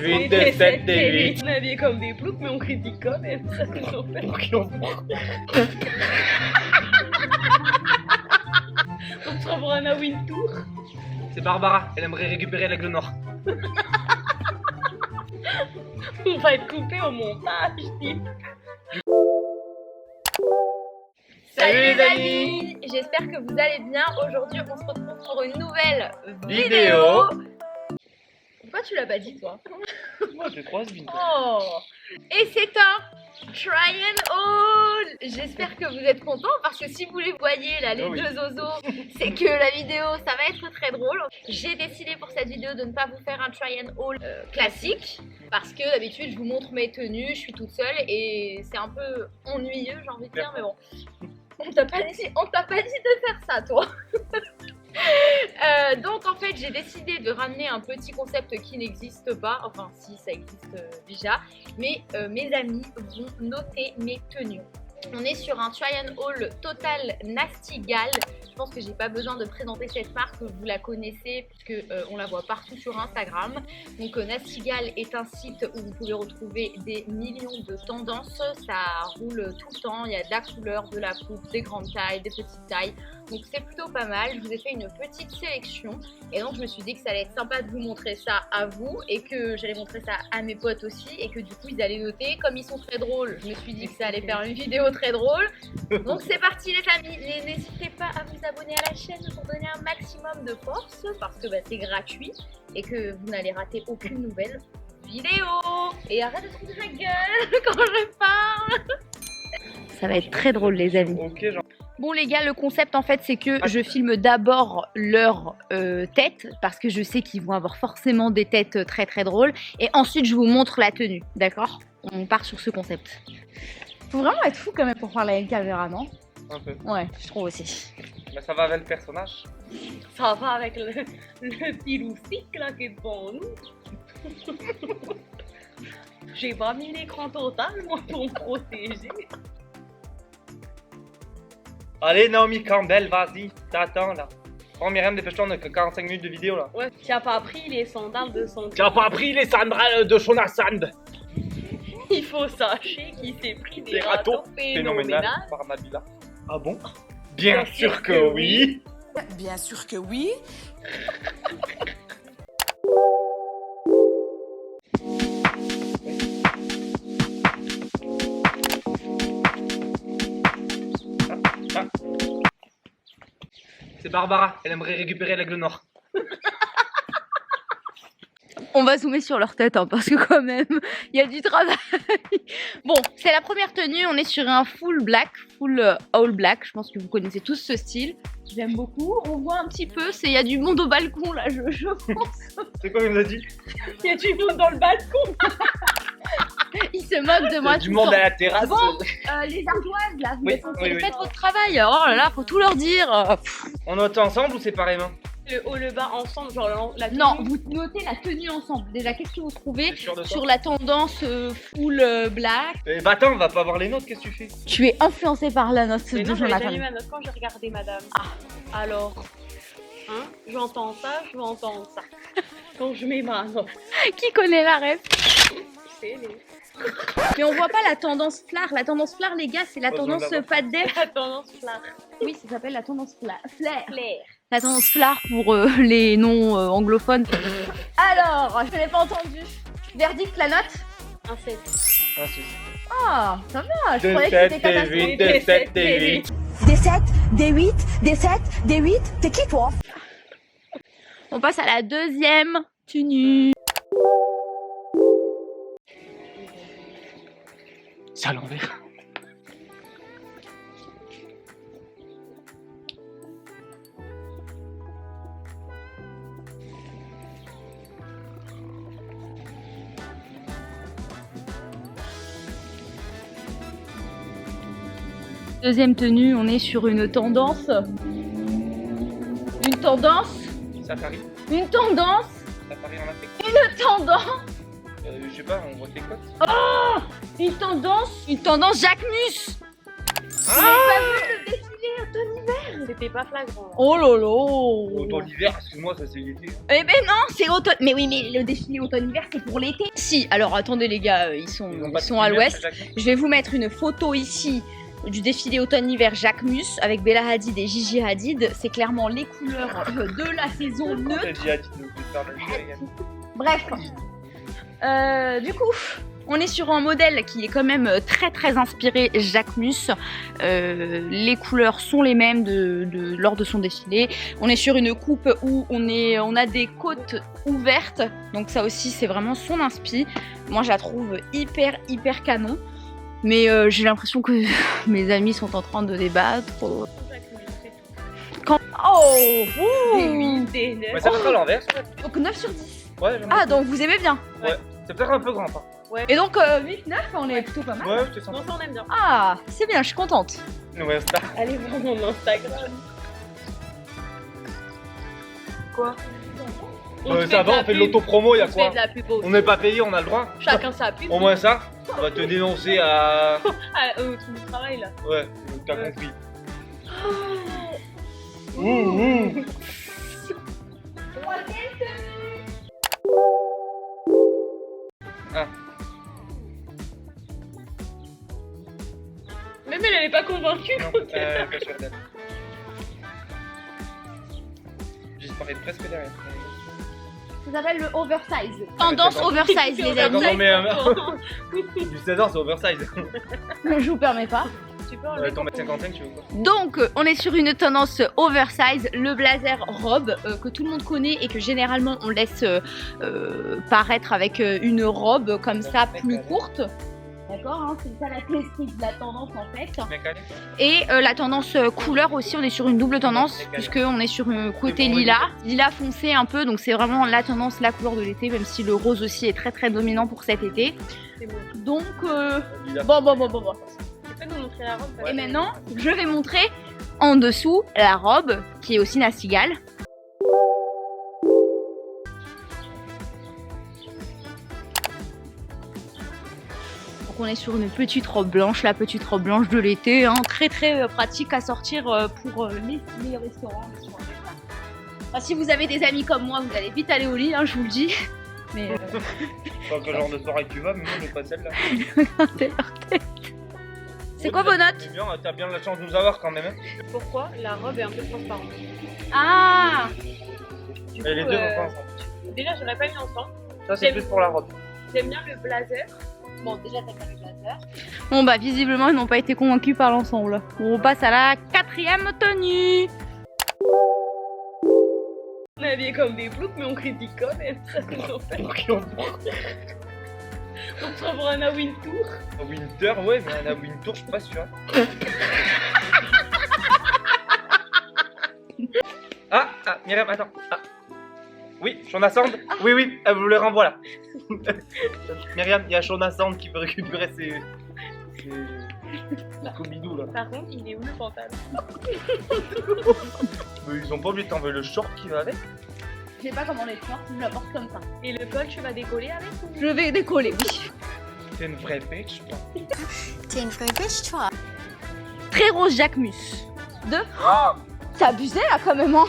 8, des 7, des 8. On est habillés comme des ploucs, mais on critique quand même. Ça nous en fait. On se revoit un Wintour. C'est Barbara, elle aimerait récupérer l'aigle nord. On va être coupé au montage, dis. Salut les amis, j'espère que vous allez bien. Aujourd'hui on se retrouve pour une nouvelle vidéo. Pourquoi tu l'as pas dit toi? Moi je croise vite. Oh. Et c'est un try and haul. J'espère que vous êtes contents parce que si vous les voyez là, les deux zozos, c'est que la vidéo ça va être très drôle. J'ai décidé pour cette vidéo de ne pas vous faire un try and haul classique parce que d'habitude je vous montre mes tenues, je suis toute seule et c'est un peu ennuyeux j'ai envie de dire, mais bon. On t'a pas dit de faire ça toi. Donc en fait j'ai décidé de ramener un petit concept qui n'existe pas, enfin si ça existe déjà, mais mes amis vont noter mes tenues. On est sur un try and haul total Nasty Gal. Je pense que j'ai pas besoin de présenter cette marque, vous la connaissez puisque on la voit partout sur Instagram. Donc Nasty Gal est un site où vous pouvez retrouver des millions de tendances. Ça roule tout le temps, il y a de la couleur, de la coupe, des grandes tailles, des petites tailles. Donc c'est plutôt pas mal. Je vous ai fait une petite sélection et donc je me suis dit que ça allait être sympa de vous montrer ça à vous et que j'allais montrer ça à mes potes aussi et que du coup ils allaient noter. Comme ils sont très drôles, je me suis dit que ça allait faire une vidéo très drôle. Donc c'est parti les amis. N'hésitez pas à vous abonner à la chaîne pour donner un maximum de force parce que c'est gratuit et que vous n'allez rater aucune nouvelle vidéo. Et arrête de trouver ma gueule quand je parle. Ça va être très drôle les amis. Ok, genre. Bon les gars, le concept en fait c'est que je filme d'abord leur tête parce que je sais qu'ils vont avoir forcément des têtes très très drôles et ensuite je vous montre la tenue, d'accord? On part sur ce concept. Faut vraiment être fou quand même pour parler à une caméra, non? Un peu. Ouais, je trouve aussi. Mais ça va avec le personnage. Ça va avec le petit loustique là qui est devant nous. J'ai pas mis l'écran total moi pour me protéger. Allez Naomi Campbell, vas-y, t'attends là. Oh Myriam, dépêche-toi, on a que 45 minutes de vidéo là. Ouais, tu as pas pris les sandales de son. Tu as pas pris les sandales de Shona Sand. Il faut sachez qu'il s'est pris des râteaux râteaux phénoménales. par Nabila. Ah bon? Bien sûr que oui. Bien sûr que oui. C'est Barbara, elle aimerait récupérer l'aigle nord. On va zoomer sur leur tête hein, parce que quand même il y a du travail. Bon, c'est la première tenue, on est sur un full black, full all black. Je pense que vous connaissez tous ce style. J'aime beaucoup. On voit un petit peu, il y a du monde au balcon là, je pense. C'est quoi il nous a dit? Il y a du monde dans le balcon. Il se moque de moi. Du monde à la terrasse. Bon, les ardoises là, vous faites oui. votre travail. Oh là là, faut tout leur dire. On note ensemble ou séparément? Le haut, le bas ensemble, genre la tenue. Non, vous notez la tenue ensemble. Déjà, qu'est-ce que vous trouvez Sûr de toi? sur la tendance full black? Eh bah attends, on va pas voir les notes, qu'est-ce que tu fais? Tu es influencé par la note Mais de non, j'avais Jonathan. déjà mis ma note quand j'ai regardé madame. Ah. Alors, hein, j'entends ça, je vais entendre ça. Quand je mets ma note. Qui connaît la ref? C'est les... Mais on voit pas la tendance flare. La tendance flare, les gars, c'est la Pas tendance besoin pas de def. La tendance flare. Oui, ça s'appelle la tendance flare. Claire. La tendance flare pour les non anglophones. Alors, je n'ai pas entendu. Verdict, la note? Un 7. Ah, si. Ah, ça va. Je Des croyais que 7, c'était des catastrophique. 8, des 7, des 8. Des 7, des 8, des 7, des 8. T'es qui toi? On passe à la deuxième tenue. C'est à l'envers. Deuxième tenue, on est sur une tendance. Une tendance. Safari. Une tendance. Safari en Afrique. Une tendance. Je sais pas, on voit tes cotes. Oh, une tendance. Une tendance Jacquemus. Ah, Le défilé automne-hiver. C'était pas flagrant. Là. Oh lolo. Automne-hiver, excuse-moi, ça c'est l'été. Eh ben non, c'est automne. Mais oui, mais le défilé automne-hiver, c'est pour l'été. Si, alors attendez les gars, ils sont Ils ont pas de à lumière, l'ouest. c'est Jacques. Je vais vous mettre une photo ici du défilé automne-hiver Jacquemus avec Bella Hadid et Gigi Hadid. C'est clairement les couleurs de la saison neutre. T'as dit à Tito de faire le jeu, Bref, du coup, on est sur un modèle qui est quand même très inspiré Jacquemus. Les couleurs sont les mêmes lors de son défilé. On est sur une coupe où on a des côtes ouvertes, donc ça aussi c'est vraiment son inspi. Moi je la trouve hyper canon, mais j'ai l'impression que mes amis sont en train de débattre. Oh, Des ouh. 8, des 9. Mais ça peut être à l'envers, ça. Donc 9 sur 10. Ouais, j'aime Ah bien. donc vous aimez bien. C'est peut-être un peu grand, hein. Et donc 8-9 on est plutôt pas mal. Ouais, je te sens. Non, ça on aime bien. Ah c'est bien, je suis contente. Ouais, ça. Allez voir mon Instagram. Quoi Ça va, on fait de l'autopromo, y'a On fait quoi de la pub aussi. On n'est pas payé, on a le droit. Chacun sa pub. Au moins ça, on va te dénoncer à. Ah, tout le travail là. Ouais, t'as Ouais. compris. Ah. Même elle est pas convaincue. Non, pas sûr d'elle. J'espérais presque derrière. Ça s'appelle le oversize. Tendance oversize les Attends, amis. mais du 16 ans, c'est oversize. Je vous permets pas. Tu peux enlever Ton mètre 55, tu veux quoi? Donc, on est sur une tendance oversize, le blazer robe que tout le monde connaît et que généralement on laisse paraître avec une robe comme ça plus courte. D'accord, hein, c'est ça la classique de la tendance en fait. Et la tendance couleur aussi, on est sur une double tendance puisque on est sur un côté lilas foncé un peu, donc c'est vraiment la tendance, la couleur de l'été, même si le rose aussi est très dominant pour cet été. C'est bon. Donc, Bon. Tu peux nous montrer la robe et maintenant, je vais montrer en dessous la robe qui est aussi Nastigale. Donc on est sur une petite robe blanche, la petite robe blanche de l'été, hein, très pratique à sortir pour les restaurants. Enfin, si vous avez des amis comme moi, vous allez vite aller au lit, hein, je vous le dis. Mais Pas quel genre de soirée tu vas, mais moi, je pas celle-là. regardez leur tête. C'est quoi vos notes? C'est bien, t'as bien la chance de nous avoir quand même. Hein. Pourquoi la robe est un peu transparente? Ah, Du Et les coup, deux vont pas ensemble. déjà, je l'ai pas mis ensemble. Ça, c'est plus pour la robe. J'aime bien le blazer. bon déjà t'as pas le blazer. Bon bah visiblement ils n'ont pas été convaincus par l'ensemble. On passe à la 4e tenue. On est habillés comme des ploucs, mais on critique quand même. Ça nous en fait. On se revoit un Wintour. Winter, ouais, mais un Winter, je suis pas sûr. Ah, Myriam, attends. Ah. Oui, Shona Sand. Oui, elle vous le renvoie là. Myriam, il y a Shona Sand qui veut récupérer ses Scooby-Doo là. Par contre, il est où le pantalon? Mais ils ont pas oublié de t'envoyer le short qui va avec. Je sais pas comment les shorts, je la porte comme ça. Et le col, tu vas décoller avec ou... Je vais décoller, oui. T'es une vraie bitch, toi. T'es une vraie bitch, toi. Très rose Jacquemus. T'as abusé là quand même, hein.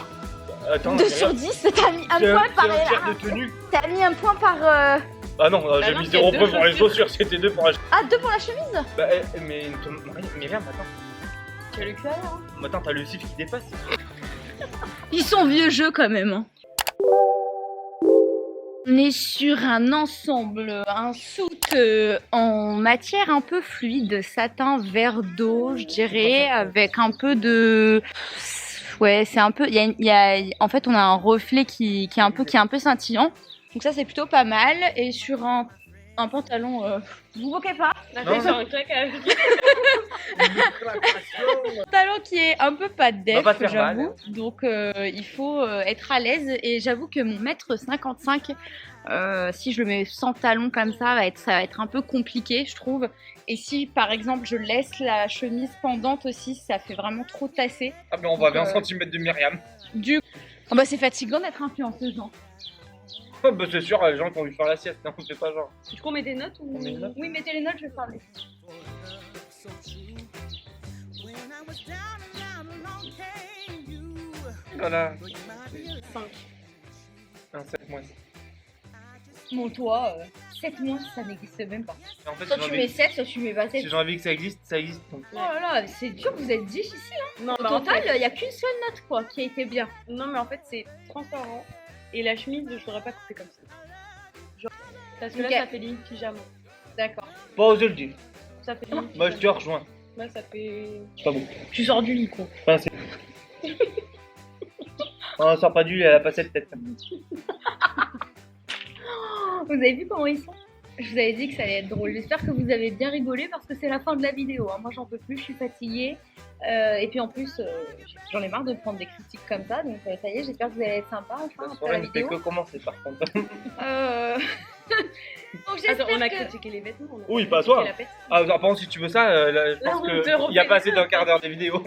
Attends, 2 sur 10, t'as mis un c'est point un par tiers de tenue. T'as mis un point par. Ah non, j'ai non, mis c'est 0 deux point pour les chaussures. chaussures, c'était 2 pour la. Ah, 2 pour la chemise. Bah, mais Myriam, attends. Tu as le cul alors, hein? Attends, t'as le cif qui dépasse. Ils sont vieux jeux quand même. Hein. On est sur un ensemble, un soute en matière un peu fluide, satin vert d'eau, je dirais, avec un peu de... Ouais, c'est un peu... En fait, on a un reflet qui est un peu scintillant. Donc ça, c'est plutôt pas mal. Et sur un pantalon... Vous moquez pas? Là, Non. c'est un claquage. Pantalon qui est un peu pas Va def, pas te faire j'avoue. mal. Donc il faut être à l'aise. Et j'avoue que mon mètre 55, si je le mets sans talon comme ça va être un peu compliqué, je trouve. Et si par exemple je laisse la chemise pendante aussi, ça fait vraiment trop tasser. Ah, mais on va 20 cm de Myriam. Ah bah c'est fatigant d'être influenceuse. Hein. Bah, c'est sûr, les gens qui ont dû faire la sieste, non, c'est pas genre. Du coup, on met des notes ou... On met des notes. Oui, mettez les notes, je vais parler. When I was down and down a long cave. Voilà. 5. Un 7 mois. Bon, toi, 7 mois, ça n'existe même pas. En fait, Soit si tu j'ai mets envie, 7, soit tu mets pas 7. si j'ai envie que ça existe, ça existe. Donc. Oh là là, c'est dur, vous êtes 10 ici. Non, Au bah, en total, fait- il n'y a qu'une seule note quoi, qui a été bien. non, mais en fait, c'est transparent. Et la chemise, je l'aurais pas coupée comme ça. Genre, parce que Ok. là, ça fait limite pyjama. D'accord. Pas oser le dire. Ça fait limite Moi, je te pyjama. rejoins. Là, ça fait. C'est pas bon. Tu sors du lit, quoi. Enfin, c'est... On sort pas du lit, elle a pas cette tête. Vous avez vu comment ils sont? Je vous avais dit que ça allait être drôle. J'espère que vous avez bien rigolé parce que c'est la fin de la vidéo. Hein. Moi, j'en peux plus, je suis fatiguée. Et puis en plus, j'en ai marre de prendre des critiques comme ça. Donc ça y est, j'espère que vous allez être sympa enfin La après soirée la ne fait vidéo. que commencer par contre. Donc j'espère Attends, on a que... critiqué les vêtements. on a Oui, pas pas toi. critiqué la peste. Ah, par contre, si tu veux ça, là, je Là, pense on te qu'il y a refait pas assez ça. d'un quart d'heure des vidéos.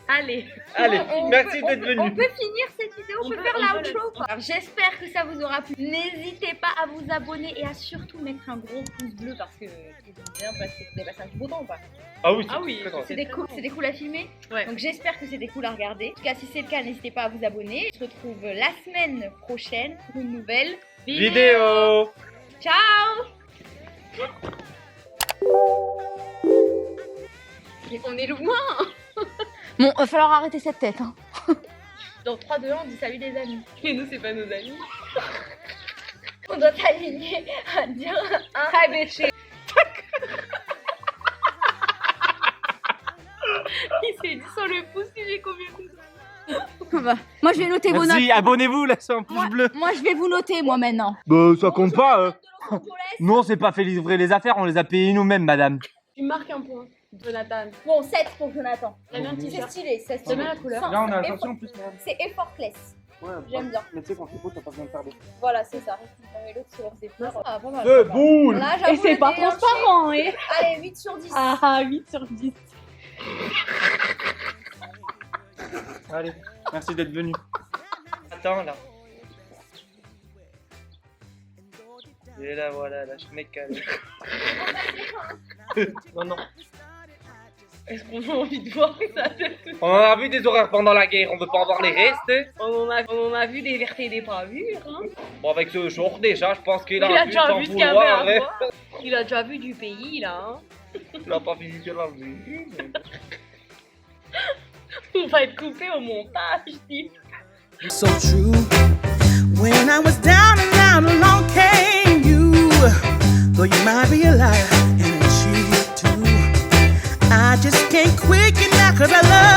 Allez. Allez, On merci peut- d'être venu. On peut finir cette vidéo, on peut faire on l'outro. Quoi. Alors j'espère que ça vous aura plu. N'hésitez pas à vous abonner et à surtout mettre un gros pouce bleu parce que ils ont bien passé. Vous avez passé un petit beau temps ou pas? Ah oui, Ah oui, très drôle. C'était cool à filmer. Ouais. Donc j'espère que c'était cool à regarder. En tout cas, si c'est le cas, n'hésitez pas à vous abonner. On se retrouve la semaine prochaine pour une nouvelle. Vidéo. Ciao! On est loin. Bon, va falloir arrêter cette tête. Hein. Dans 3, 2, 1, on dit salut des amis. Mais nous, c'est pas nos amis. On doit s'aligner à dire un bitch. Il s'est dit sur le pouce que j'ai combien de Bah, moi, je vais noter vos notes. Merci, abonnez-vous, laissez un pouce bleu. Moi, je vais vous noter, moi, maintenant. Bah, ça compte pas. Nous, on s'est pas fait livrer les affaires, on les a payées nous-mêmes, madame. Tu marques un point, Jonathan. Bon, 7 pour Jonathan. T'as bien un C'est t-shirt. stylé, ça J'aime bien la couleur. Sans- Là, on a c'est l'attention en plus, madame. C'est effortless. Ouais, J'aime bien. Mais tu sais, quand c'est beau, t'as pas besoin de faire des. Voilà, c'est ça. Et l'autre sur ses fleurs. Ah, pas mal. C'est pas mal. boule. Là, j'avoue, Et c'est le pas déhanché. transparent, hein. Allez, 8 sur 10. Ah, 8 sur 10. Allez, merci d'être venu. Attends, là. Et là, voilà, la schmeckale. Non, non. Est-ce qu'on a envie de voir ça? On en a vu des horaires pendant la guerre, on veut pas en voir les restes. On en a vu des vertes et des pas vus, hein. Bon, avec ce short, déjà, je pense qu'il Il a a pu déjà s'en vu ce qu'il y avait vouloir. à Hein. voir. Il a déjà vu du pays, là, hein. Il a pas physiquement vu. On va être coupé au montage, dis. So true. When I was down and out, along came you. Though you might be a liar and cheat too, I just can't quit you now 'cause I love